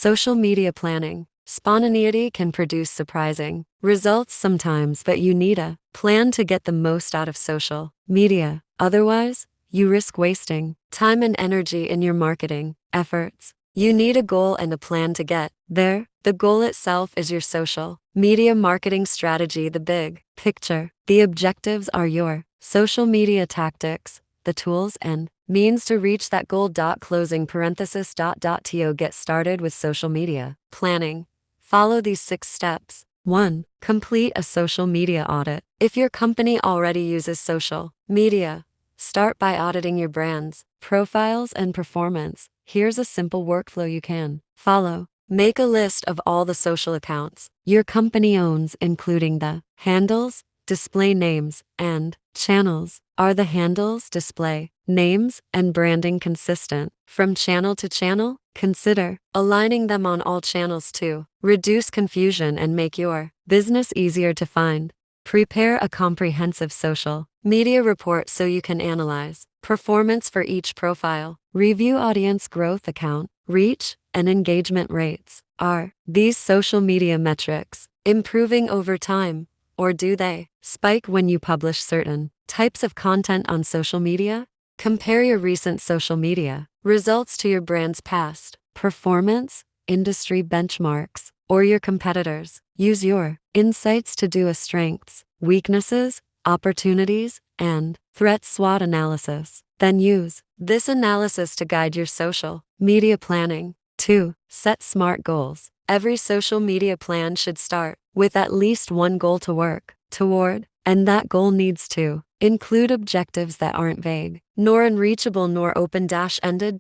Social media planning. Spontaneity can produce surprising results sometimes, but you need a plan to get the most out of social media. Otherwise, you risk wasting time and energy in your marketing efforts. You need a goal and a plan to get there. The goal itself is your social media marketing strategy, the big picture. The objectives are your social media tactics, the tools and means to reach that goal. Closing parenthesis. To get started with social media planning, follow these 6 steps. 1. Complete a social media audit. If your company already uses social media, start by auditing your brand's profiles and performance. Here's a simple workflow you can follow. Make a list of all the social accounts your company owns, including the handles, display names, and channels. Are the handles, display names, and branding consistent from channel to channel? Consider aligning them on all channels to reduce confusion and make your business easier to find. Prepare a comprehensive social media report so you can analyze performance for each profile. Review audience growth, account reach, and engagement rates. Are these social media metrics improving over time, or do they spike when you publish certain types of content on social media? Compare your recent social media results to your brand's past performance, industry benchmarks, or your competitors. Use your insights to do a strengths, weaknesses, opportunities, and threat SWOT analysis. Then use this analysis to guide your social media planning. 2. Set SMART goals. Every social media plan should start with at least one goal to work toward, and that goal needs to include objectives that aren't vague, nor unreachable, nor open-ended.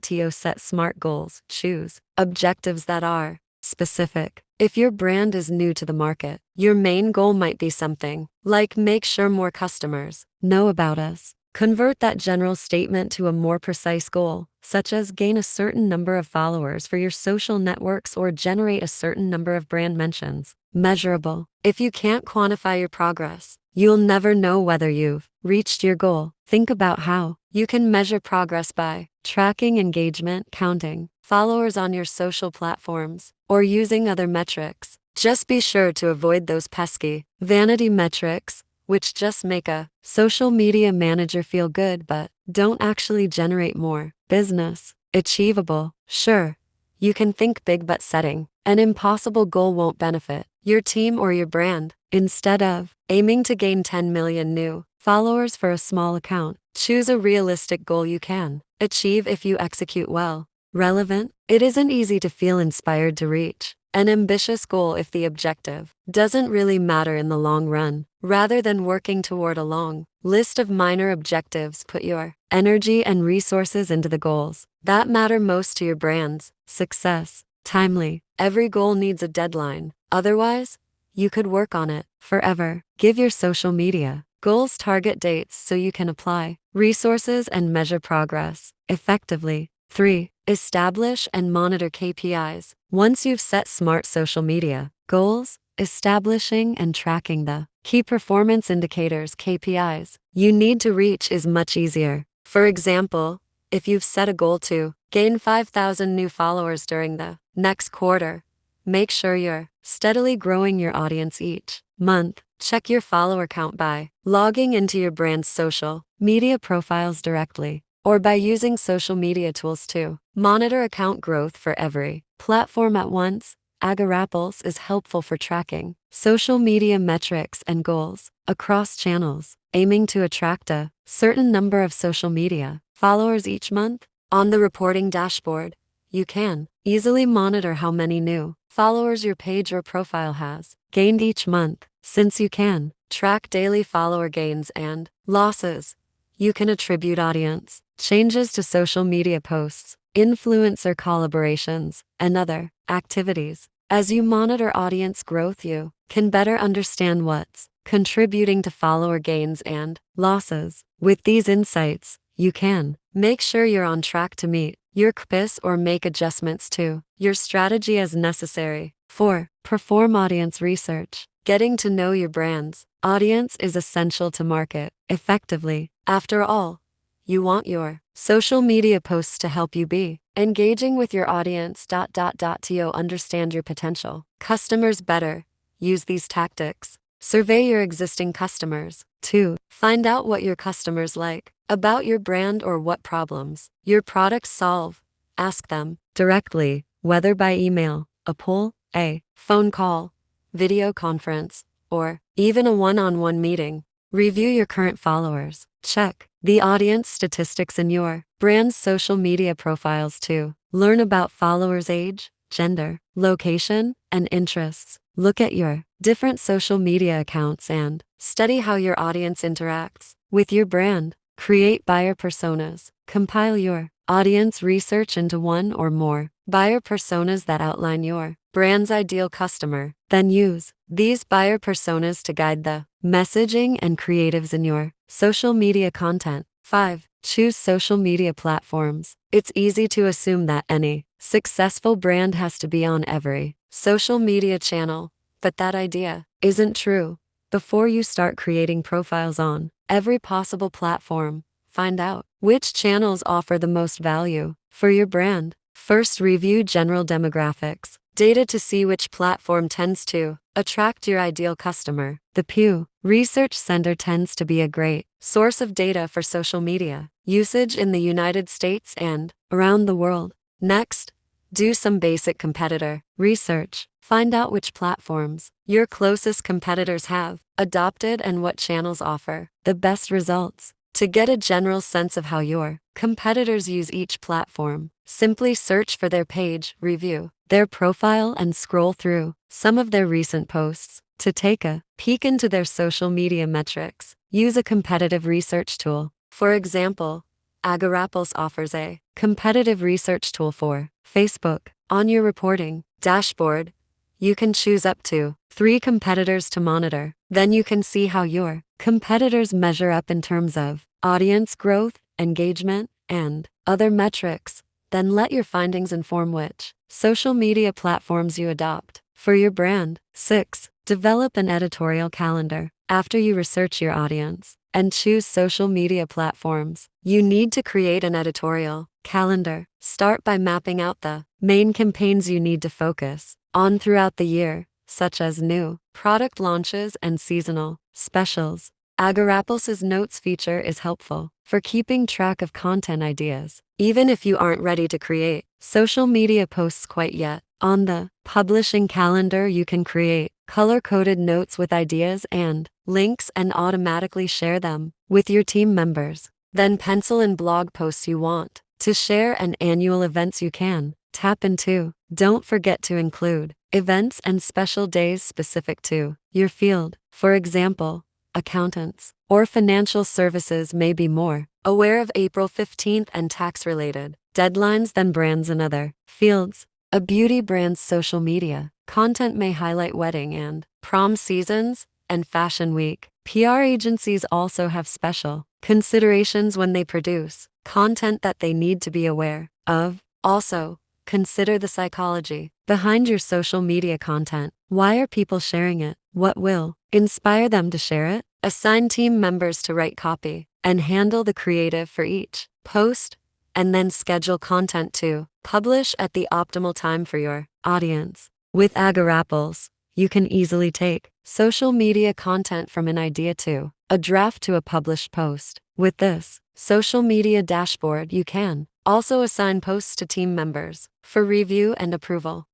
To set SMART goals, choose objectives that are specific. If your brand is new to the market, your main goal might be something like make sure more customers know about us. Convert that general statement to a more precise goal, such as gain a certain number of followers for your social networks or generate a certain number of brand mentions. Measurable. If you can't quantify your progress, you'll never know whether you've reached your goal. Think about how you can measure progress by tracking engagement, counting followers on your social platforms, or using other metrics. Just be sure to avoid those pesky vanity metrics, which just make a social media manager feel good but don't actually generate more business. Achievable. Sure, you can think big, but setting an impossible goal won't benefit your team or your brand. Instead of aiming to gain 10 million new followers for a small account, choose a realistic goal you can achieve if you execute well. Relevant. It isn't easy to feel inspired to reach an ambitious goal if the objective doesn't really matter in the long run. Rather than working toward a long list of minor objectives, put your energy and resources into the goals that matter most to your brand's success. Timely. Every goal needs a deadline. Otherwise, you could work on it forever. Give your social media goals target dates so you can apply resources and measure progress effectively. 3. Establish and monitor KPIs. Once you've set SMART social media goals, establishing and tracking the key performance indicators (KPIs) you need to reach is much easier. For example, if you've set a goal to gain 5,000 new followers during the next quarter, make sure you're steadily growing your audience each month. Check your follower count by logging into your brand's social media profiles directly, or by using social media tools to monitor account growth for every platform at once. Agaraples is helpful for tracking social media metrics and goals across channels, aiming to attract a certain number of social media followers each month. On the reporting dashboard, you can easily monitor how many new followers your page or profile has gained each month. Since you can track daily follower gains and losses, you can attribute audience changes to social media posts, influencer collaborations, and other activities. As you monitor audience growth, you can better understand what's contributing to follower gains and losses. With these insights, you can make sure you're on track to meet your KPIs or make adjustments to your strategy as necessary. 4. Perform audience research. Getting to know your brand's audience is essential to market effectively. After all, you want your Social media posts to help you be engaging with your audience. To understand your potential customers better, use these tactics. Survey your existing customers. 2. Find out what your customers like about your brand or what problems your products solve. Ask them directly, whether by email, a poll, a phone call, video conference, or even a one-on-one meeting. Review your current followers. Check the audience statistics in your brand's social media profiles too. Learn about followers' age, gender, location, and interests. Look at your different social media accounts and study how your audience interacts with your brand. Create buyer personas. Compile your audience research into one or more buyer personas that outline your brand's ideal customer. Then use these buyer personas to guide the messaging and creatives in your social media content. 5. Choose social media platforms. It's easy to assume that any successful brand has to be on every social media channel, but that idea isn't true. Before you start creating profiles on every possible platform, find out which channels offer the most value for your brand. First, review general demographics data to see which platform tends to attract your ideal customer. The Pew Research Center tends to be a great source of data for social media usage in the United States and around the world. Next, do some basic competitor research. Find out which platforms your closest competitors have adopted and what channels offer the best results. To get a general sense of how your competitors use each platform, simply search for their page, review their profile, and scroll through some of their recent posts. To take a peek into their social media metrics, use a competitive research tool. For example, Agarapos offers a competitive research tool for Facebook. On your reporting dashboard, you can choose up to 3 competitors to monitor. Then you can see how your competitors measure up in terms of audience growth, engagement, and other metrics. Then let your findings inform which social media platforms you adopt for your brand. 6. Develop an editorial calendar. After you research your audience and choose social media platforms, you need to create an editorial calendar. Start by mapping out the main campaigns you need to focus on throughout the year, such as new product launches and seasonal specials. Agarapos' notes feature is helpful for keeping track of content ideas, even if you aren't ready to create social media posts quite yet. On the publishing calendar, you can create color-coded notes with ideas and links and automatically share them with your team members. Then pencil in blog posts you want to share and annual events you can tap into. Don't forget to include events and special days specific to your field. For example, accountants or financial services may be more aware of April 15th and tax-related deadlines than brands in other fields. A beauty brand's social media content may highlight wedding and prom seasons and fashion week. PR agencies also have special considerations when they produce content that they need to be aware of. Also, consider the psychology behind your social media content. Why are people sharing it? What will inspire them to share it? Assign team members to write copy and handle the creative for each post, and then schedule content to publish at the optimal time for your audience. With Agarapos, you can easily take social media content from an idea to a draft to a published post. With this social media dashboard, you can also assign posts to team members for review and approval.